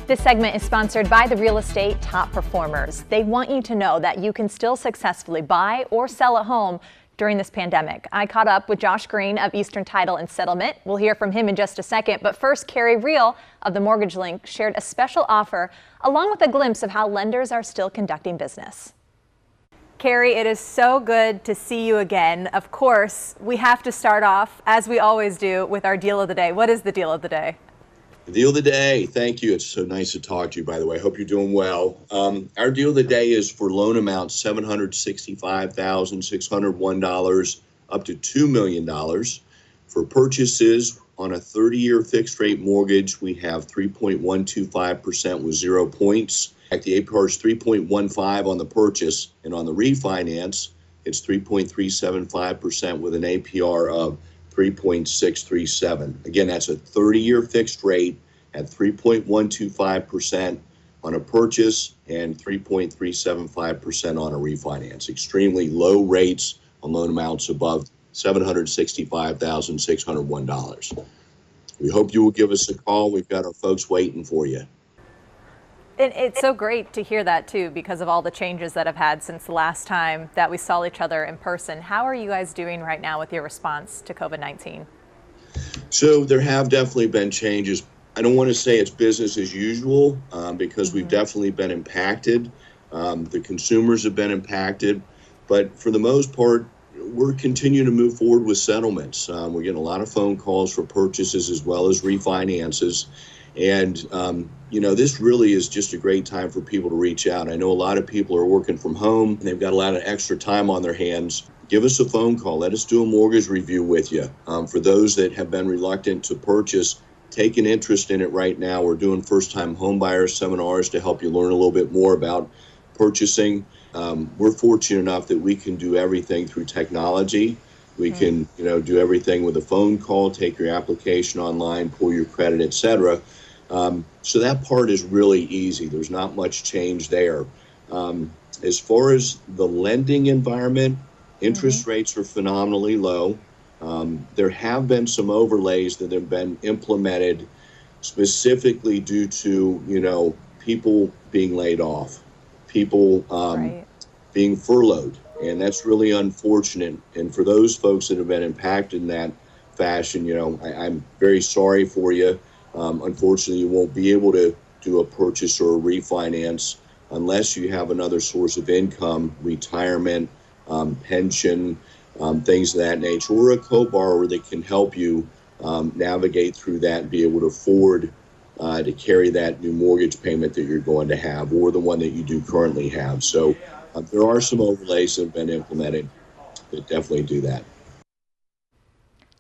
This segment is sponsored by the Real Estate Top Performers. They want you to know that you can still successfully buy or sell a home during this pandemic. I caught up with Josh Green of Eastern Title and Settlement. We'll hear from him in just a second. But first, Carrie Reel of the Mortgage Link shared a special offer along with a glimpse of how lenders are still conducting business. Carrie, it is so good to see you again. Of course, we have to start off, as we always do, with our deal of the day. What is the deal of the day? The deal of the day. Thank you. It's so nice to talk to you, by the way. I hope you're doing well. Our deal of the day is for loan amount $765,601 up to $2 million. For purchases on a 30-year fixed rate mortgage, we have 3.125% with 0 points. The APR is 3.15 on the purchase, and on the refinance, it's 3.375% with an APR of 3.637. Again, that's a 30-year fixed rate at 3.125% on a purchase and 3.375% on a refinance. Extremely low rates on loan amounts above $765,601. We hope you will give us a call. We've got our folks waiting for you. And it's so great to hear that, too, because of all the changes that have had since the last time that we saw each other in person. How are you guys doing right now with your response to COVID-19? So there have definitely been changes. I don't want to say it's business as usual because we've definitely been impacted. The consumers have been impacted. But for the most part, we're continuing to move forward with settlements. We're getting a lot of phone calls for purchases as well as refinances. And, this really is just a great time for people to reach out. I know a lot of people are working from home and they've got a lot of extra time on their hands. Give us a phone call. Let us do a mortgage review with you. For those that have been reluctant to purchase, take an interest in it right now. We're doing first-time home buyer seminars to help you learn a little bit more about purchasing. We're fortunate enough that we can do everything through technology. We can, do everything with a phone call, take your application online, pull your credit, etc. So that part is really easy. There's not much change there. As far as the lending environment, interest rates are phenomenally low. There have been some overlays that have been implemented specifically due to, people being laid off, people being furloughed. And that's really unfortunate. And for those folks that have been impacted in that fashion, I'm very sorry for you. Unfortunately, you won't be able to do a purchase or a refinance unless you have another source of income, retirement, pension, things of that nature, or a co-borrower that can help you navigate through that and be able to afford to carry that new mortgage payment that you're going to have or the one that you do currently have. So there are some overlays that have been implemented that definitely do that.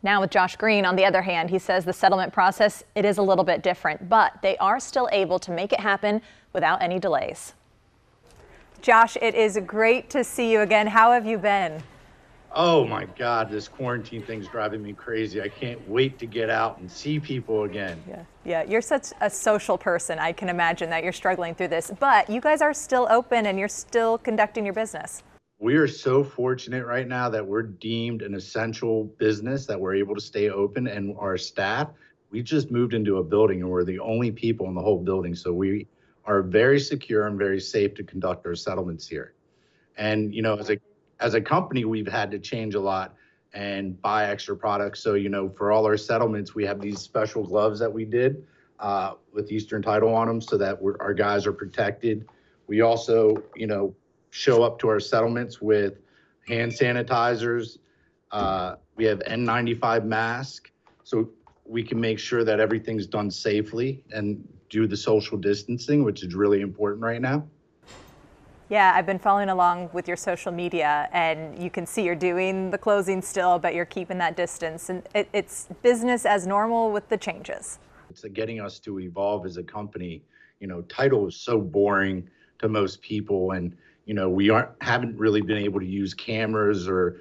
Now with Josh Green, on the other hand, he says the settlement process, it is a little bit different, but they are still able to make it happen without any delays. Josh, it is great to see you again. How have you been? Oh my God, this quarantine thing's driving me crazy. I can't wait to get out and see people again. Yeah, you're such a social person. I can imagine that you're struggling through this, but you guys are still open and you're still conducting your business. We are so fortunate right now that we're deemed an essential business, that we're able to stay open, and our staff, we just moved into a building and we're the only people in the whole building. So we are very secure and very safe to conduct our settlements here. And, as a company, we've had to change a lot and buy extra products. So, for all our settlements, we have these special gloves that we did with Eastern Title on them so that our guys are protected. We also, show up to our settlements with hand sanitizers. We have N95 masks, so we can make sure that everything's done safely and do the social distancing, which is really important right now. Yeah, I've been following along with your social media, and you can see you're doing the closing still, but you're keeping that distance. And it's business as normal with the changes. It's getting us to evolve as a company. Title is so boring to most people, and we haven't really been able to use cameras or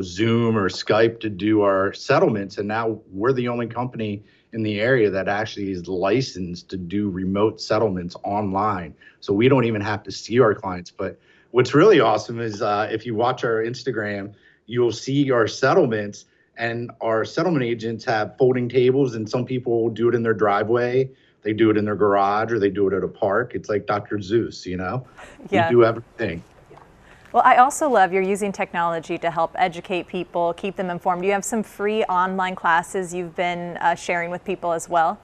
Zoom or Skype to do our settlements, and now we're the only company in the area that actually is licensed to do remote settlements online. So we don't even have to see our clients. But what's really awesome is if you watch our Instagram, you'll see our settlements, and our settlement agents have folding tables, and some people will do it in their driveway They do it in their garage or they do it at a park. It's like Dr. Zeus, you know? Yeah. We do everything. Well, I also love you're using technology to help educate people, keep them informed. You have some free online classes you've been sharing with people as well.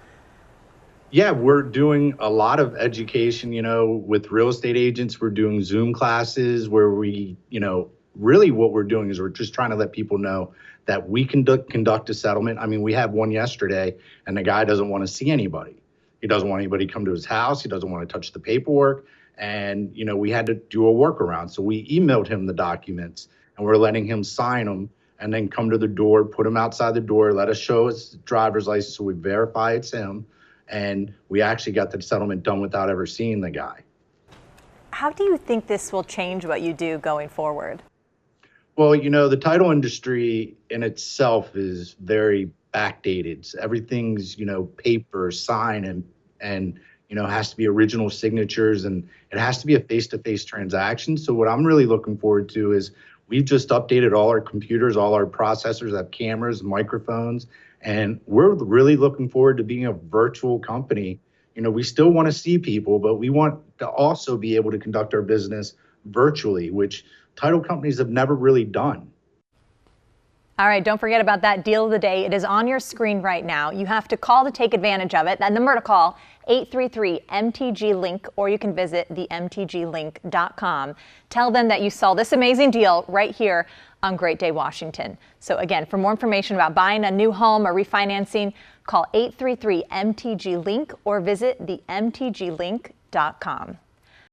Yeah, we're doing a lot of education, you know, with real estate agents. We're doing Zoom classes where we, you know, really what we're doing is we're just trying to let people know that we conduct a settlement. I mean, we had one yesterday and the guy doesn't want to see anybody. He doesn't want anybody to come to his house. He doesn't want to touch the paperwork. And, you know, we had to do a workaround. So we emailed him the documents and we're letting him sign them and then come to the door, put him outside the door, let us show his driver's license so we verify it's him. And we actually got the settlement done without ever seeing the guy. How do you think this will change what you do going forward? Well, you know, the title industry in itself is very backdated. Everything's, you know, paper, sign, and you know, has to be original signatures, and it has to be a face-to-face transaction. So what I'm really looking forward to is we've just updated all our computers, all our processors have cameras, microphones, and we're really looking forward to being a virtual company. You know, we still want to see people, but we want to also be able to conduct our business virtually, which title companies have never really done. All right, don't forget about that deal of the day. It is on your screen right now. You have to call to take advantage of it. That number to call, 833-MTG-LINK, or you can visit themtglink.com. Tell them that you saw this amazing deal right here on Great Day, Washington. So again, for more information about buying a new home or refinancing, call 833-MTG-LINK or visit themtglink.com.